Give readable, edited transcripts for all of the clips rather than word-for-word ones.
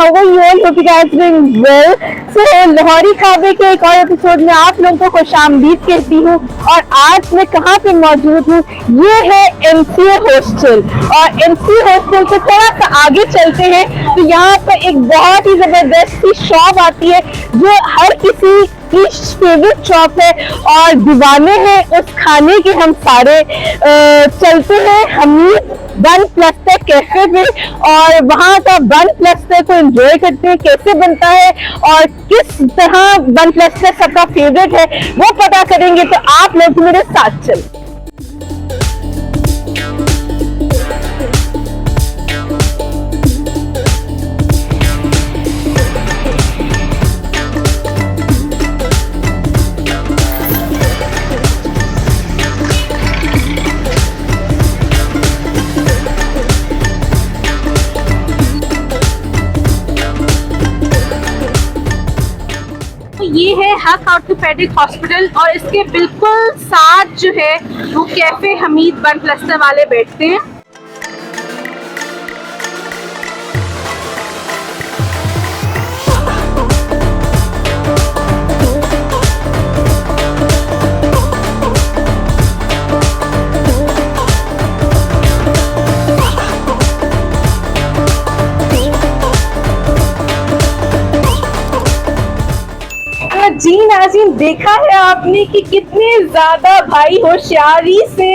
how are you all? Hope you guys doing well. So Lahori खाबे के एक और एपिसोड में आप लोगों को खुशामदीद कहती हूँ। और आज मैं कहाँ पे मौजूद हूँ, ये है एमसीए हॉस्टल। और एमसीए हॉस्टल से थोड़ा सा आगे चलते हैं तो यहाँ पर एक बहुत ही जबरदस्त सी शॉप आती है जो हर किसी की फेवरेट शॉप है और दीवाने हैं उस खाने के। हम सारे चलते हैं हमीद बन प्लस्तर कैफे में और वहाँ का बन प्लस्तर को एंजॉय करते हैं, कैसे बनता है और किस तरह बन प्लस्तर सबका फेवरेट है वो पता करेंगे। तो आप लोग मेरे साथ चलें। ये है हक ऑर्थोपेडिक हॉस्पिटल और इसके बिल्कुल साथ जो है वो कैफे हमीद बन प्लस्तर वाले बैठते हैं। जी नाज़रीन, देखा है आपने कि कितने ज्यादा भाई होशियारी से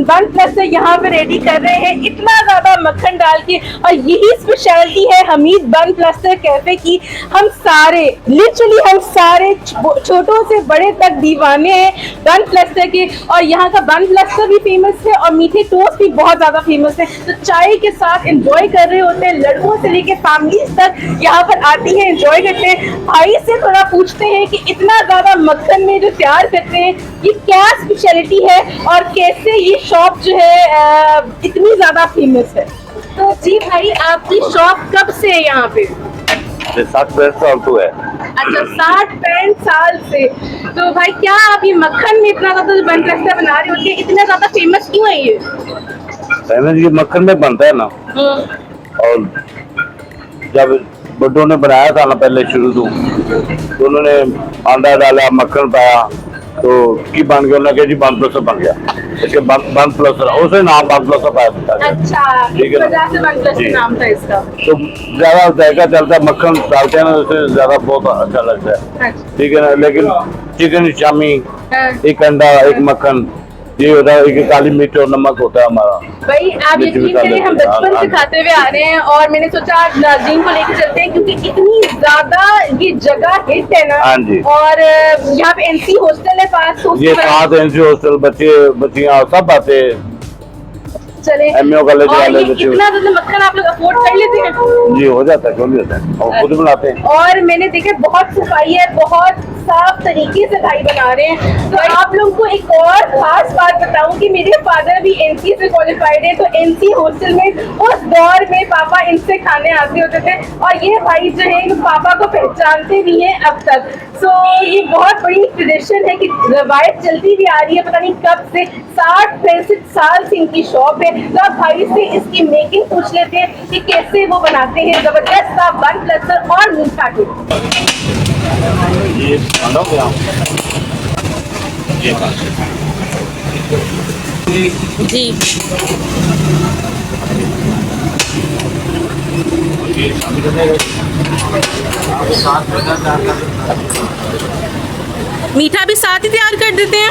बन प्लस्तर यहाँ पे रेडी कर रहे हैं, इतना ज्यादा मक्खन डाल के। और यही स्पेशलिटी है हमीद बन प्लस्तर कैफे की। हम सारे लिटरली हम सारे छोटों से बड़े तक दीवाने हैं बन प्लस्तर के। और यहाँ का बन प्लस्तर भी फेमस है और मीठे टोस्ट भी बहुत ज्यादा फेमस है। तो चाय के साथ एंजॉय कर रहे होते हैं, लड़कों से लेके फैमिलीज तक यहाँ पर आती है, एंजॉय करते हैं। भाई से थोड़ा पूछते हैं कि इतना ज्यादा मक्खन में जो तैयार करते हैं ये क्या स्पेशलिटी है और कैसे ये शॉप जो है इतनी ज्यादा फेमस है। तो जी भाई, आपकी शॉप कब से है यहाँ पे? 60-65 साल तो है। अच्छा, 60-65 साल से। तो भाई क्या आप ये मक्खन में इतना ज्यादा बन प्लस्तर बना रहे होते हैं, इतना ज्यादा फेमस क्यों है ये? फेमस ये मक्खन में बनता है ना। और जब बुड्ढों ने बनाया था ना पहले शुरू तो उन्होंने अंडा डाला, मक्खन पाया तो की बन गया, उन्होंने जी बन प्लस्तर बन गया। इसके बन प्लस्तर उसे नाम बन प्लस्तर पाया। अच्छा, ठीक है, वजह से बन प्लस्तर नाम था इसका। तो ज्यादा जायका चलता है, मक्खन डालते हैं ना उससे ज्यादा बहुत अच्छा लगता है। ठीक है ना, लेकिन चिकन शामी, एक अंडा एक मक्खन, ये होता है कि काली मिर्च और नमक होता है हमारा। भाई आप यकीन करें हम बचपन से खाते हुए आ रहे हैं और मैंने सोचा आज नाज़रीन को लेकर चलते हैं क्योंकि इतनी ज्यादा ये जगह हिट है ना। हाँ जी। और यहाँ पे एनसी हॉस्टल है पास, तो ये साथ एनसी हॉस्टल, बच्चे बच्चियाँ सब आते हैं। चले एमओ कॉलेज वाले बच्चे। कितना ज्यादा मक्खन आप लोग अफोर्ड कर लेते हैं? जी हो जाता है, क्यों नहीं होता है, और खुद बनाते हैं। और मैंने देखा बहुत सफाई है, बहुत साफ तरीके से भाई बना रहे हैं। तो आप लोगों को एक और खास बात बताऊं कि मेरे फादर भी एनसी से क्वालिफाइड है। तो एनसी हॉस्टल में उस दौर में पापा इनसे खाने आते होते थे और ये भाई जो है पापा को पहचानते भी हैं अब तक। सो ये बहुत बड़ी ट्रेडिशन है कि रवायत चलती भी आ रही है, पता नहीं कब से। 60-65 साल से इनकी शॉप है। तो आप भाई से इसकी मेकिंग पूछ लेते हैं कि कैसे वो बनाते हैं जबरदस्त सा बन प्लस्तर और मीठा टोस्ट। ये जी मीठा भी साथ ही तैयार कर देते हैं।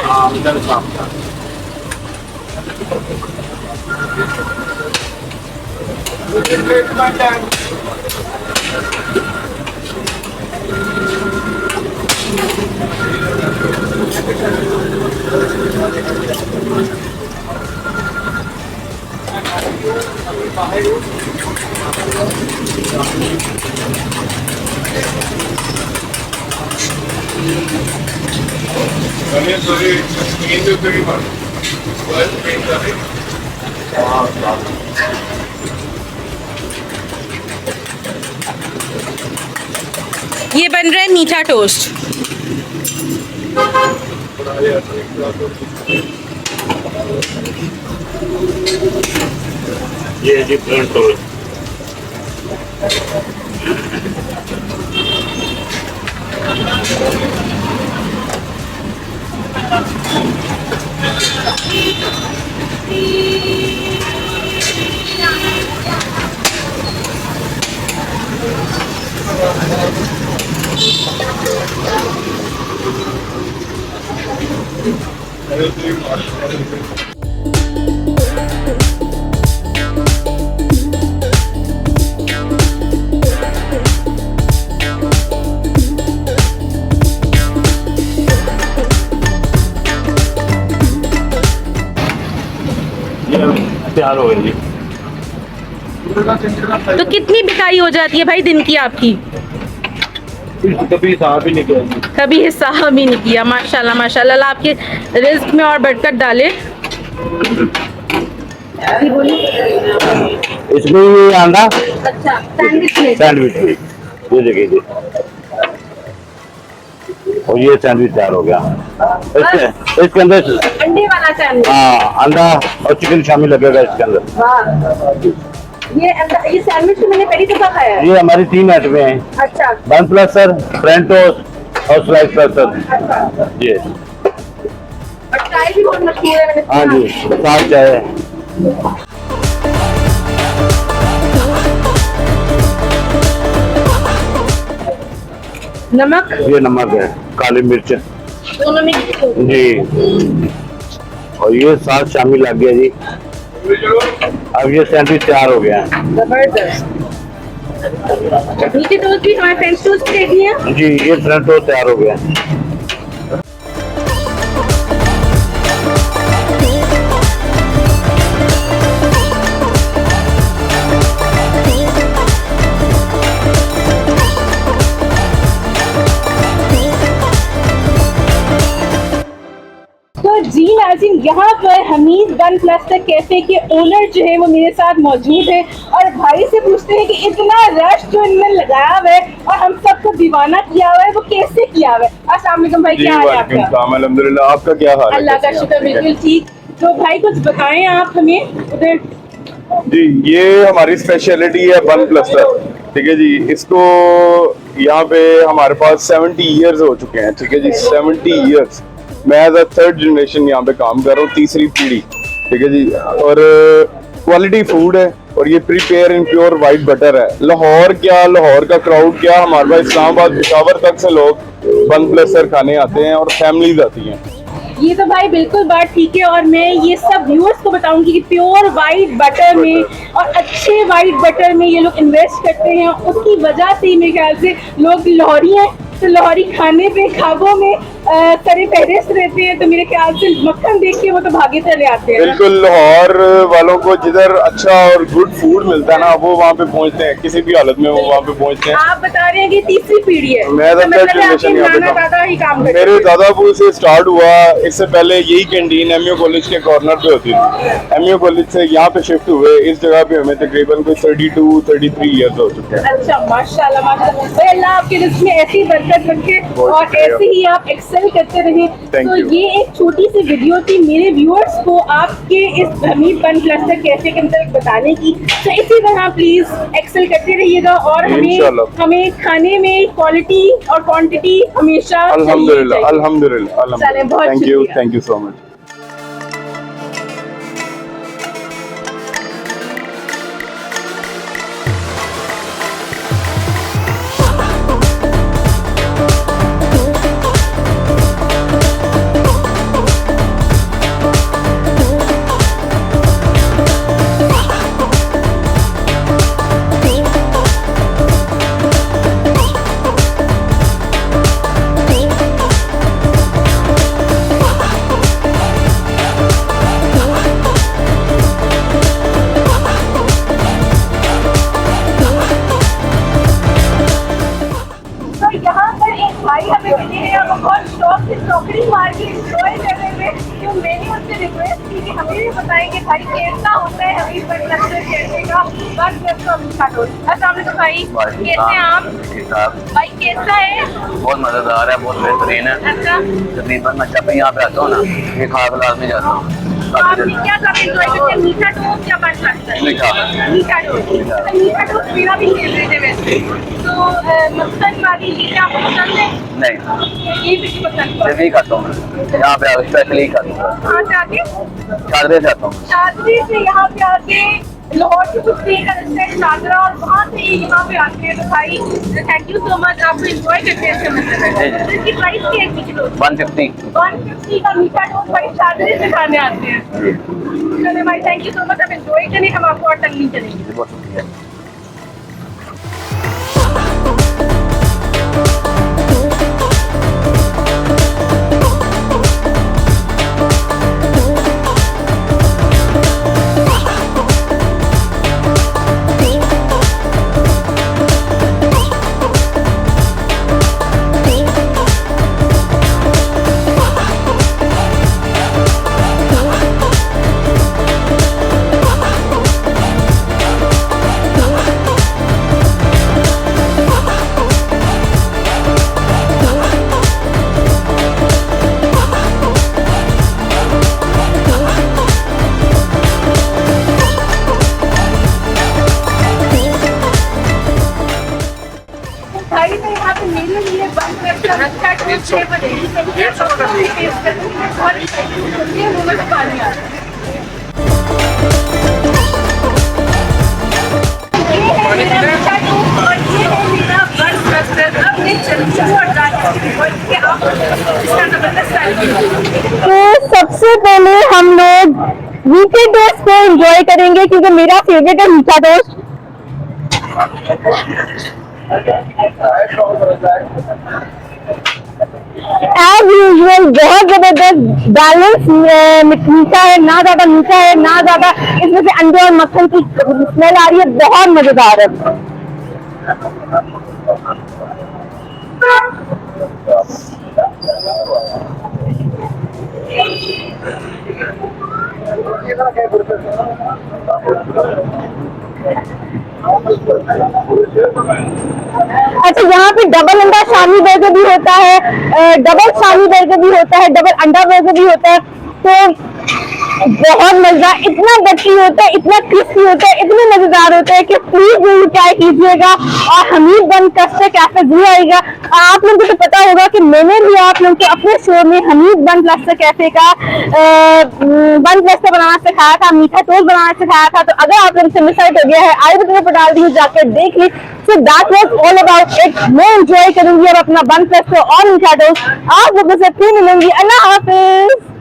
ये बन रहा है मीठा टोस्ट। ये डिफरेंट टोस्ट। ये तैयार हो गई जी। तो कितनी बिकाई हो जाती है भाई दिन की आपकी? कभी साहब ही नहीं किया जी। कभी हिसाब ही नहीं किया। माशाल्लाह माशाल्लाह, अल्लाह आपके रिस्क में और बरकत डाले। इसमें ये अंडा अच्छा, सैंडविच में सैंडविच ये देखिए जी, और ये सैंडविच तैयार हो गया। इसके अंदर अंडे वाला सैंडविच। हाँ अंडा और चिकन शामिल लगेगा इसके अंदर। वाह, ये सैंडविच तो मैंने पहली दफा खाया है। ये हमारी 3 आइटमें हैं, अच्छा बन प्लसर, फ्रेंच टोस्ट और स्लाइस प्लसर अच्छा, जी। और चाय भी बहुत मशहूर है मैंने हाँ सुना। जी, साथ चाय। नमक ये नमक है, काली मिर्च दोनों में जी, और ये साथ शामिल लग गया जी। अब ये सैंडविच तैयार हो गया है जबरदस्त। नीचे टोस्ट भी हमारे फ्रेंच टोस्ट दे दिए। जी, ये फ्रेंच टोस्ट तैयार हो गया है। तो जी नाज़रीन, यहाँ पर हमीद बन प्लस्टर कैफे के ओनर जो है वो मेरे साथ मौजूद है और भाई से पूछते हैं कि इतना रश जो इन्होंने लगाया हुआ है और हम सबको दीवाना किया हुआ है वो कैसे किया हुआ है। अस्सलाम वालेकुम भाई, क्या हाल है आपका? अल्हम्दुलिल्लाह, आपका क्या हाल है? अल्लाह का शुक्र, बिल्कुल ठीक। तो भाई कुछ बताएं आप हमें उधर। जी, ये हमारी स्पेशलिटी है बन प्लस्टर, ठीक है जी। इसको यहाँ पे हमारे पास 70 इयर्स हो चुके हैं, ठीक है जी, 70 इयर्स। मैं एज अ 3rd जनरेशन यहाँ पे काम कर रहा हूँ, तीसरी पीढ़ी, ठीक है जी। और क्वालिटी फूड है और ये prepare in pure white butter है। लाहौर क्या, लाहौर का क्राउड क्या, हमारे पास इस्लामाबाद पिशावर तक से लोग बन प्लस्टर खाने आते हैं और फैमिलीज आती हैं। ये तो भाई बिल्कुल बात ठीक है और मैं ये सब व्यूअर्स को बताऊंगी कि प्योर वाइट बटर में और अच्छे वाइट बटर में ये लोग इन्वेस्ट करते हैं। उसकी वजह से मेरे ख्याल से लोग लाहौरी हैं तो लाहौरी खाने पे खाबों में सरे फहरिस्त रहते हैं, तो मेरे ख्याल से मक्खन देख के वो तो भागे चले आते हैं। बिल्कुल, लाहौर वालों को जिधर अच्छा और गुड फूड मिलता है ना, वो वहाँ पे पहुँचते हैं, किसी भी हालत में वो वहाँ पे पहुँचते हैं। आप बता रहे हैं कि तीसरी पीढ़ी है, मैं तो मतलब third आपके generation यहाँ पे नाना था। दादा ही काम करते मेरे थे। दादाबू से स्टार्ट हुआ, इससे पहले यही कैंटीन एमयू कॉलेज के कॉर्नर पे होती थी। एमयू कॉलेज से यहाँ पे शिफ्ट हुए, इस जगह पे हमें तकरीबन कोई 32-33 इयर्स हो चुके हैं। अच्छा, माशाल्लाह माशाल्लाह भाई, अल्लाह आपके रिस्क में ऐसी बरकत रखे और शुक्रिया। ऐसे ही आप एक्सेल करते रहे। Thank तो you. ये एक छोटी सी वीडियो थी मेरे व्यूअर्स को आपके इस हमीद बन प्लस्टर कैफे के अंदर बताने की। तो इसी तरह प्लीज एक्सेल करते रहिएगा और इंशाल्लाह। हमें खाने में क्वालिटी और क्वांटिटी हमेशा अल्हम्दुलिल्लाह, चाहिए। अल्हम्दुलिल्लाह, चलें, बहुत थैंक यू, शुक्रिया। Thank you so much. तो यहाँ पर एक भाई हमें मिले हैं और बहुत शौक से चौकड़ी मार के इंजॉय कर रहे थे। तो मैंने उनसे रिक्वेस्ट की कि हमें भी बताएं कि भाई कैसा होता है हमीद बन प्लस्टर कैफे का बन प्लस्टर मीठा टोस्ट। अस्सलाम वालेकुम भाई, कैसे हैं आप? भाई कैसा है? बहुत मजेदार है, बहुत बेहतरीन है। अच्छा, तकरीबन मैं जब भी यहाँ पे आता हूँ ना, ये खा के लाजमी जाता हूँ। तो आपने क्या ज़्यादा एंजॉय करते हैं, मीठा टोस्ट या बन प्लस्टर? मीठा। मीठा टोस्ट। तो मीठा टोस्ट मेरा भी फेवरेट है वैसे। तो मक्खन वाली चीज़ें आपको पसंद है? नहीं, ये भी पसंद है। नहीं खाता हूँ, यहाँ पे स्पेशली खाता हूँ, कहाँ से आके? शादरे से आता हूँ। शादी से यहाँ पे आके लाहौर की कुश्ती का रेस्टोरेंट शादरा, और वहाँ से यहाँ पे आते हैं। तो भाई थैंक यू सो मच, आपको एंजॉय करते हैं इसका मतलब है। तो इसकी प्राइस क्या है मीठे टोस्ट? 150। 150 का मीठा टोस्ट भाई शादी से खाने आते हैं। चलिए भाई थैंक यू सो मच, आप एंजॉय करें, हम आपको और तंग नहीं करेंगे। बहुत शुक्रिया। भाई मैं यहाँ पे मेरे लिए बन प्लस्टर अच्छा टोस्ट है, बनेगी चाहिए सब टेस्ट करती हूँ, बहुत ही मुँह में पानी आ रहा है। ये है मेरा मीठा टोस्ट और ये है मेरा बन प्लस्टर। अब मैं चलती हूँ और जाती हूँ और ये आप इसका जबरदस्त टाइम। तो सबसे पहले हम लोग मीठे टोस्ट को एंजॉय करेंगे क्योंकि मेरा फेवरेट है मीठा टोस्ट। एज यूजुअल बहुत जबरदस्त बैलेंस मीठा है, ना ज्यादा मीठा है ना ज्यादा इसमें से अंडे और मक्खन की स्मेल आ रही है, बहुत मजेदार है। अच्छा, यहाँ पे डबल अंडा शामी बर्गर भी होता है, डबल शामी बर्गर भी होता है, डबल अंडा बर्गर भी होता है। तो बहुत मजा, इतना गट्टी होता है, इतना क्रिस्पी होता है, इतने मजेदार होता है कि प्लीज जरूर ट्राई कीजिएगा। और हमीद बन प्लस्टर कैफे भी आएगा। आप लोगों को तो पता होगा कि मैंने भी आप लोगों को अपने शो में हमीद बन प्लस्टर कैफे का बन प्लस्टर बनाना सिखाया था, मीठा टोस्ट बनाना सिखाया था। तो अगर आप लोगों से मिस आउट हो गया है, आई बटन पर डाल दी, जाकर देख ली। So that was all about it. मैं एंजॉय करूंगी अब अपना बन प्लस्टर और मीठा टोस्ट। आप लोगों से फिर मिलूंगी। अल्लाह हाफिज।